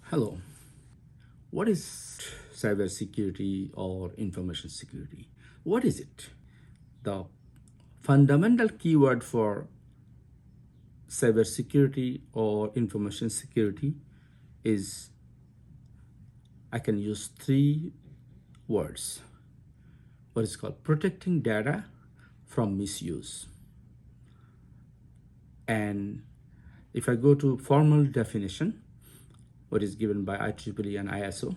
Hello. What is cybersecurity or information security? What is it? The fundamental keyword for cybersecurity or information security is, I can use three words. What is called protecting data from misuse. And if I go to formal definition, what is given by IEEE and ISO,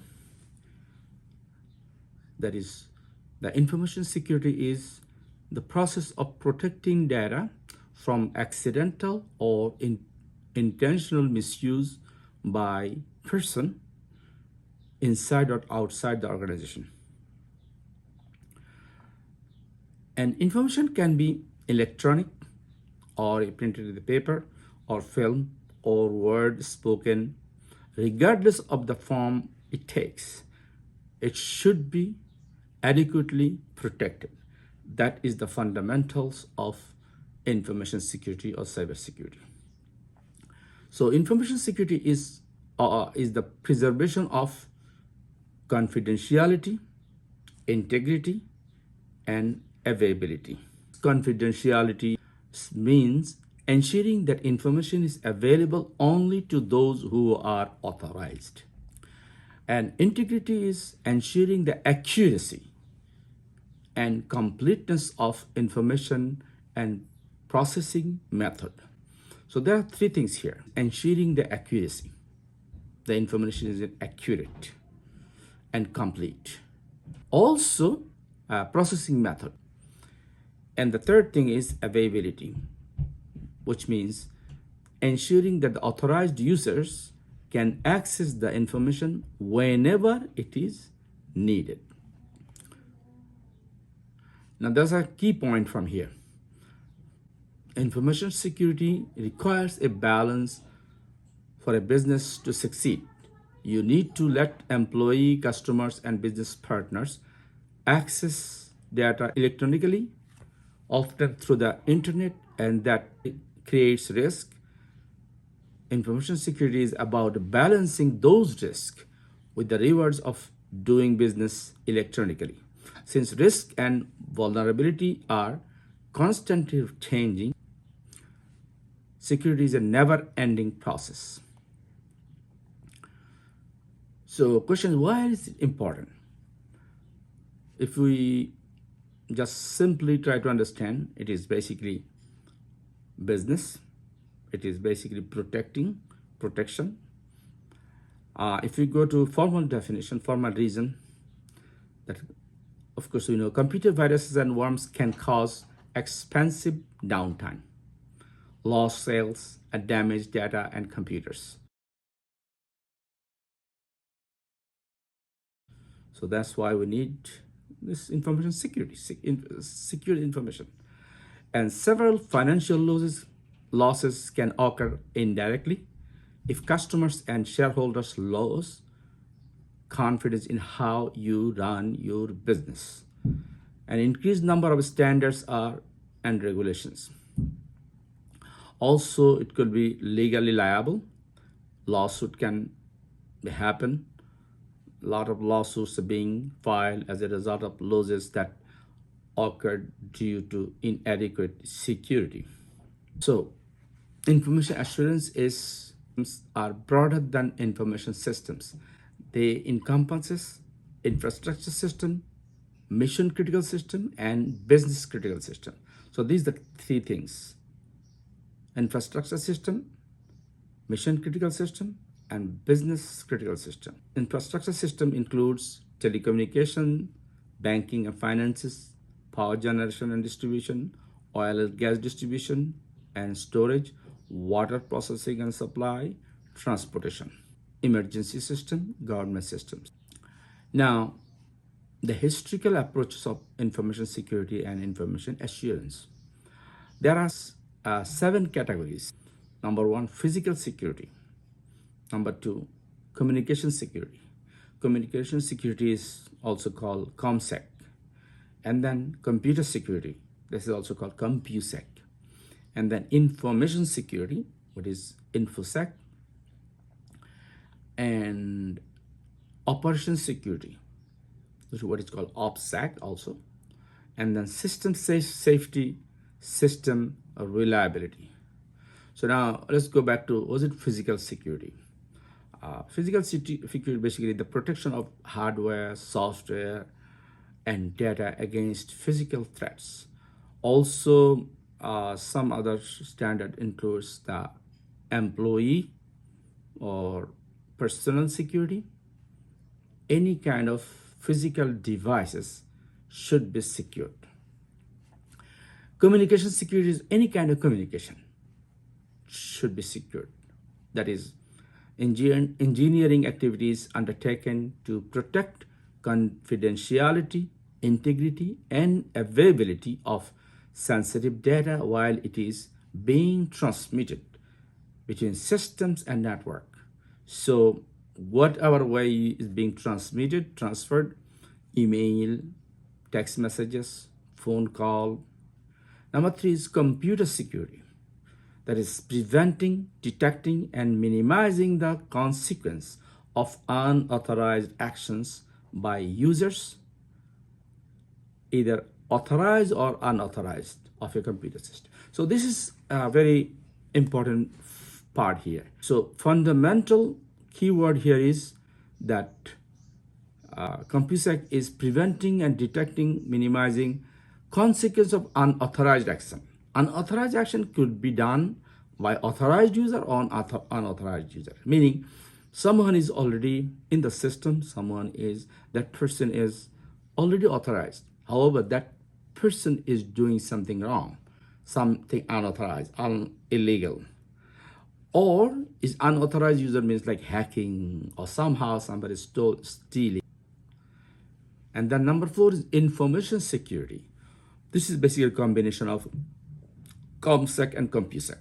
that is, the information security is the process of protecting data from accidental or intentional misuse by person inside or outside the organization. And information can be electronic or printed in the paper or film or word spoken, regardless of the form it takes. It should be adequately protected. That is the fundamentals of information security or cybersecurity. So information security is the preservation of confidentiality, integrity, and availability. Confidentiality means ensuring that information is available only to those who are authorized. And integrity is ensuring the accuracy and completeness of information and processing method. So there are three things here. Ensuring the accuracy. The information is accurate and complete. Also, processing method. And the third thing is availability, which means ensuring that the authorized users can access the information whenever it is needed. Now, there's a key point from here. Information security requires a balance for a business to succeed. You need to let employee, customers, and business partners access data electronically, often through the internet, and that creates risk. Information security is about balancing those risks with the rewards of doing business electronically. Since risk and vulnerability are constantly changing, security is a never-ending process. So question, why is it important? If we just simply try to understand, it is basically business. It is basically protection. If we go to formal definition, formal reason, that of course we know computer viruses and worms can cause expensive downtime, lost sales, and damaged data and computers. So that's why we need this information security, secure information. And several financial losses can occur indirectly if customers and shareholders lose confidence in how you run your business. An increased number of standards and regulations. Also, it could be legally liable. Lawsuit can happen. A lot of lawsuits are being filed as a result of losses that occurred due to inadequate security. So, information assurance are broader than information systems. They encompasses infrastructure system, mission critical system, and business critical system. So these are the three things: infrastructure system, mission critical system, and business critical system. Infrastructure system includes telecommunication, banking and finances, power generation and distribution, oil and gas distribution and storage, water processing and supply, transportation, emergency system, government systems. Now, the historical approaches of information security and information assurance. There are 7 categories. Number 1, physical security. Number 2, communication security. Communication security is also called COMSEC. And then computer security. This is also called COMPUSEC. And then information security, what is InfoSec. and operation security, which is what is called OPSEC also, and then system safety, system reliability. So now let's go back to, was it physical security? Physical security, basically the protection of hardware, software, and data against physical threats. Also, some other standard includes the employee or personal security. Any kind of physical devices should be secured. Communication security is any kind of communication should be secured. That is, engineering activities undertaken to protect confidentiality, integrity, and availability of sensitive data while it is being transmitted between systems and network. So whatever way is being transmitted, transferred, email, text messages, phone call. Number 3 is computer security. That is preventing, detecting, and minimizing the consequence of unauthorized actions by users, either authorized or unauthorized, of a computer system. So this is a very important part here. So fundamental keyword here is that COMPUSEC is preventing and detecting, minimizing consequence of unauthorized action. Unauthorized action could be done by authorized user or unauthorized user, meaning someone is already in the system, that person is already authorized. However, that person is doing something wrong, something unauthorized, illegal. Or is unauthorized user means like hacking or somehow somebody stealing. And then number 4 is information security. This is basically a combination of COMSEC and COMPUSEC.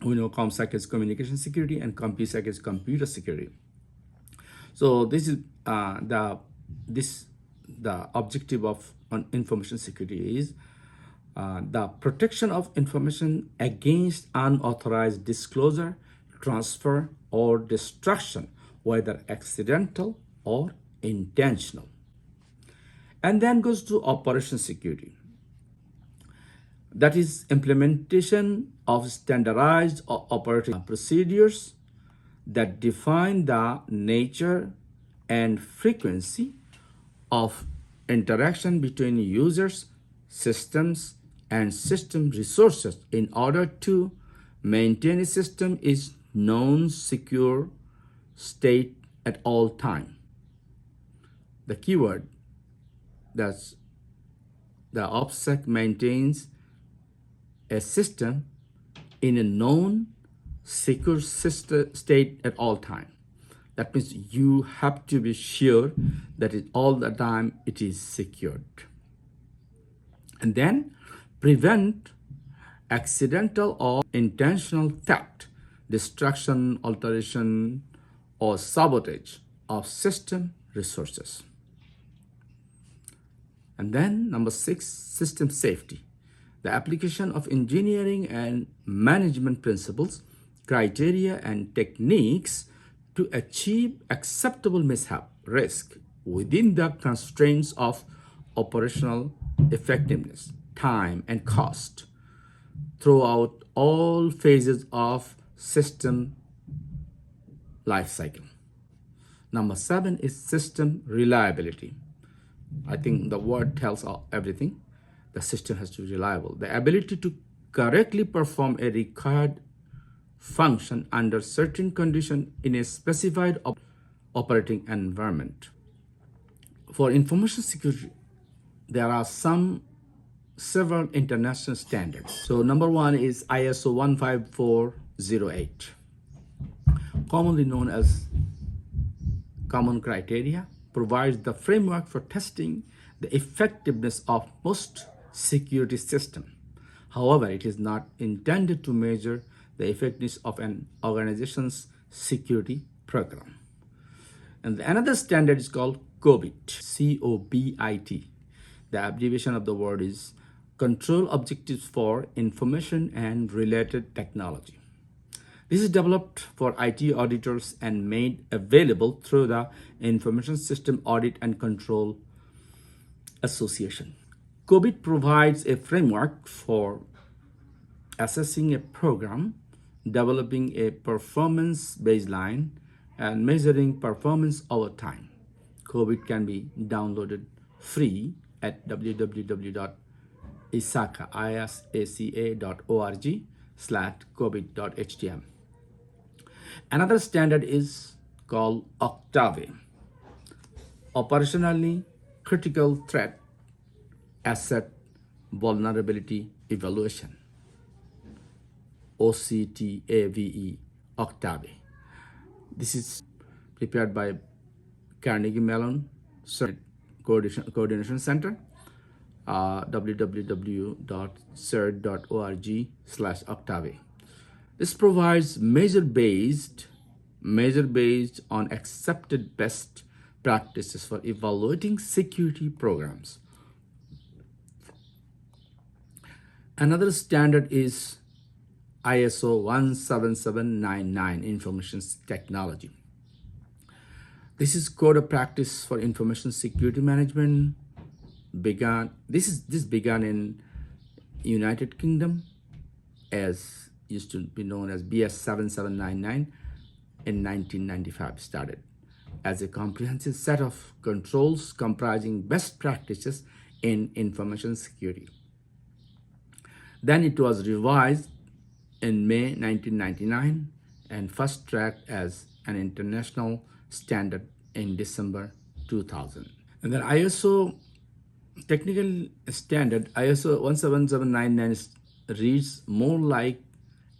We know COMSEC is communication security and COMPUSEC is computer security. So this is the objective of information security is the protection of information against unauthorized disclosure, transfer, or destruction, whether accidental or intentional. And then goes to operation security. That is implementation of standardized operating procedures that define the nature and frequency of interaction between users, systems, and system resources in order to maintain a system is known secure state at all time. The keyword, that's the OPSEC maintains a system in a known secure state at all time. That means you have to be sure that all the time it is secured. And then prevent accidental or intentional theft, destruction, alteration, or sabotage of system resources. And then number 6, system safety. The application of engineering and management principles, criteria, and techniques to achieve acceptable mishap risk within the constraints of operational effectiveness, time, and cost throughout all phases of system lifecycle. Number 7 is system reliability. I think the word tells everything. The system has to be reliable. The ability to correctly perform a required function under certain conditions in a specified operating environment. For information security, there are several international standards. So number 1 is ISO 15408, commonly known as Common Criteria, provides the framework for testing the effectiveness of most security systems. However, it is not intended to measure the effectiveness of an organization's security program. And another standard is called COBIT, C-O-B-I-T. The abbreviation of the word is Control Objectives for Information and Related Technology. This is developed for IT auditors and made available through the Information System Audit and Control Association. COBIT provides a framework for assessing a program, developing a performance baseline, and measuring performance over time. COBIT can be downloaded free at www.isaca.org/cobit.htm. Another standard is called OCTAVE, Operationally Critical Threat Asset Vulnerability Evaluation, OCTAVE, OCTAVE. This is prepared by Carnegie Mellon Coordination Center, www.cert.org/octave. This provides measure based on accepted best practices for evaluating security programs. Another standard is ISO 17799, Information Technology. This is code of practice for information security management. This began in United Kingdom, as used to be known as BS 7799, in 1995. Started as a comprehensive set of controls comprising best practices in information security. Then it was revised in May 1999 and first tracked as an international standard in December 2000. And then ISO technical standard ISO 17799 reads more like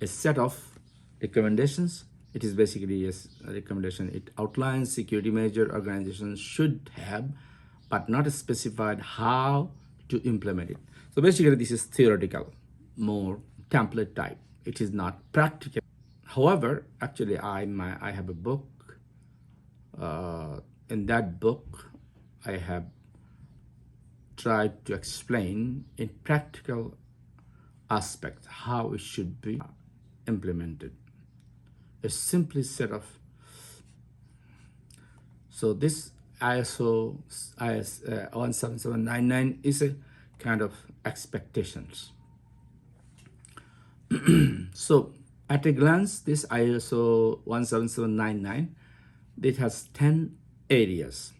a set of recommendations. It is basically a recommendation. It outlines security measure organizations should have, but not specified how to implement it. So basically this is theoretical, more template type. It is not practical. However, actually I have a book. In that book, I have tried to explain in practical aspects how it should be implemented. A simply set of, so this ISO 17799 is a kind of expectations. So at a glance, this ISO 17799, it has 10 areas.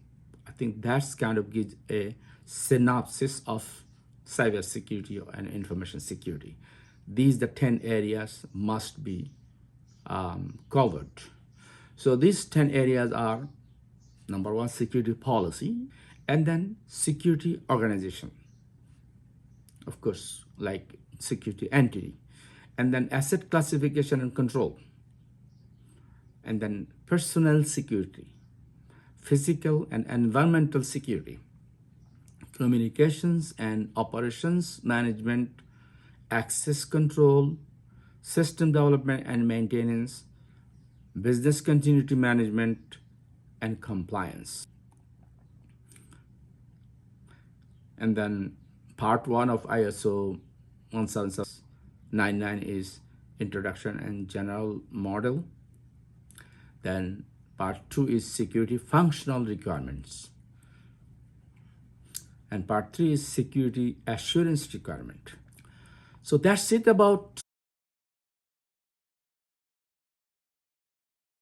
I think that's kind of gives a synopsis of cybersecurity and information security. These the 10 areas must be covered. So these 10 areas are: number one, security policy, and then security organization, of course, like security entity, and then asset classification and control, and then personnel security, physical and environmental security, communications and operations management, access control, system development and maintenance, business continuity management, and compliance. And then part 1 of ISO 17799 is introduction and general model. Then part 2 is security functional requirements. And part 3 is security assurance requirement. So that's it about